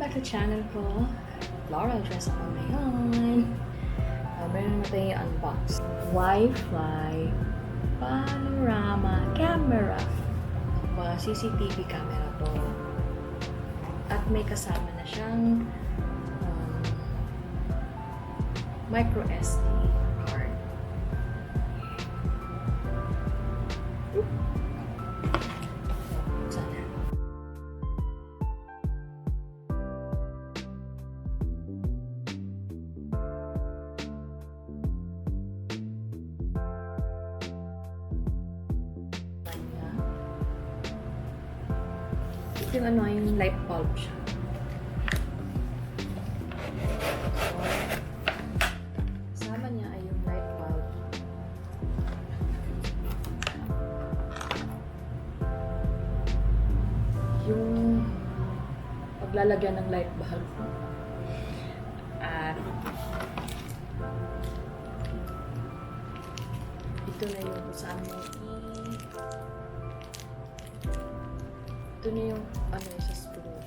back sa channel ko. Laurel dress ako ngayon. Meron na tayo unbox. Wi-Fi panorama camera. CCTV camera to. At may kasama na siyang micro SD card. Sana. Ito yung ano, yung light bulb siya. Kasama niya ay yung light bulb. Yung paglalagyan ng light bulb. At ito na yung kung saan mo ito na yung ano sa screw.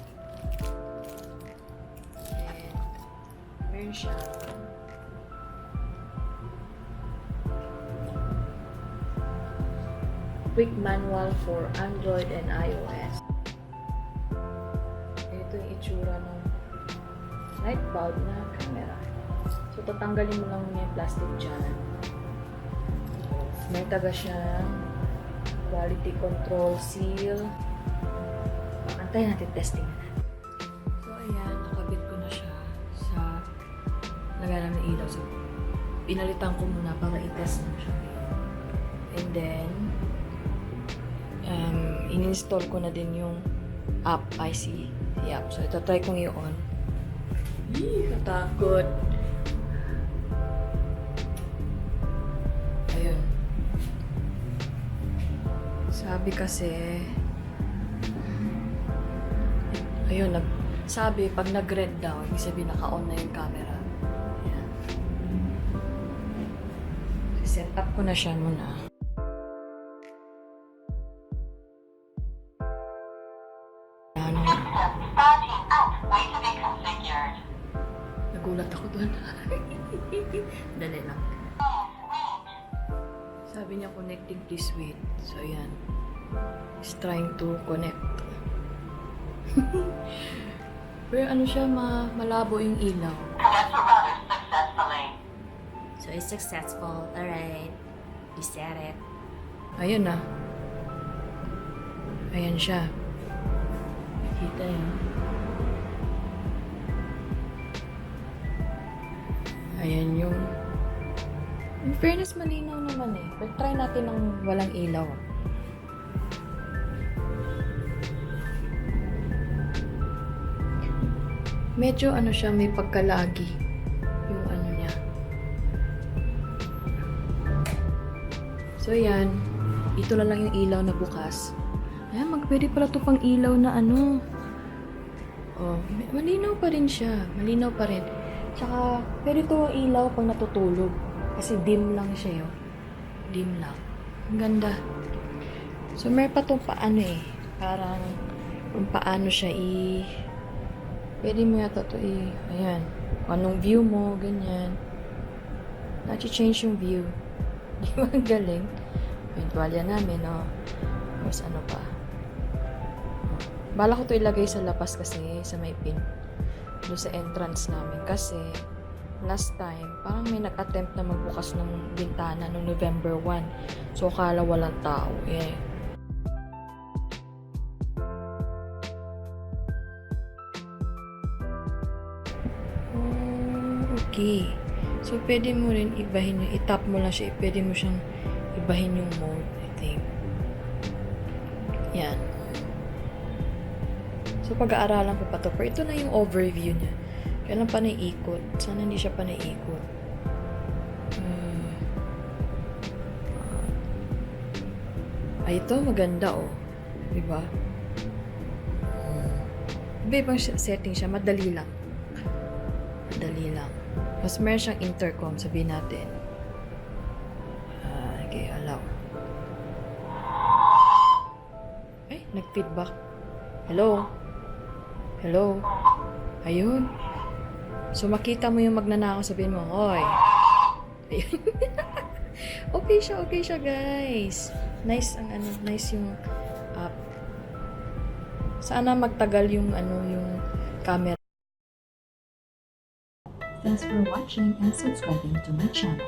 And meron siya quick manual for Android and iOS. Ito yung itsura ng light bulb na camera. So tatanggalin mo lang yung plastic dyan. May taga siyang quality control seal. Antayin natin, testing na natin. So, ayan, nakabit ko na siya sa lagayan ng ilaw. So, pinalitan ko muna para i-test na siya. And then, in-install ko na din yung app, IC app. So, ito try kong i-on. Yee, katakot. Ayun. Sabi kasi, ayun, sabi, pag nag-red daw, ibig sabihin naka-on na yung camera. Ayan. Set up ko na siya muna. Ayan. Nagulat ako doon. Dali lang. Sabi niya, connecting please wait. So, ayan. He's trying to connect. Pero ano siya, malabo yung ilaw. So, it's successful. Alright. You said it. Ayun na. Ayan siya. Kita yun. Ayan yung... In fairness, malinaw naman eh. But try natin ng walang ilaw. Medyo ano siya, may pagkalagi yung ano niya. So yan, ito na lang yung ilaw na bukas. Ayan, pwede pala ito pang ilaw na ano. Oh, malinaw pa rin siya. Malinaw pa rin. Tsaka, pwede ito ilaw pang natutulog. Kasi dim lang siya yun. Dim lang. Ang ganda. So, may pa itong paano eh. Parang, kung paano siya pwede mo yata ito ayan. Anong view mo, ganyan. Nachi-change yung view. Di ba ang galing? Yung tuwalya namin, oh. Tapos ano pa. Bala ko ito ilagay sa labas kasi, sa may pin. Doon sa entrance namin. Kasi, last time, parang may nag-attempt na magbukas ng bintana noong November 1. So, akala walang tao. Eh. Okay. So, pwede mo rin ibahin yung, itap mo lang siya, pwede mo siyang ibahin yung mode, I think. Yan. So, pag-aaralan ko pa to. Pero ito na yung overview niya. Kailan pa naiikot? Sana hindi siya pa naiikot. Ay, ito maganda, oh. Diba? Iba-ibang setting siya. Madali lang. Madali lang. Mas meron siyang intercom, sabihin natin. Okay, allow. Ay, nag-feedback. Hello? Hello? Ayun. So, makita mo yung magnanakaw, sabihin mo, hoy. Ayun. Okay siya, guys. Nice ang ano, nice yung app. Sana magtagal yung yung camera. Thanks for watching and subscribing to my channel.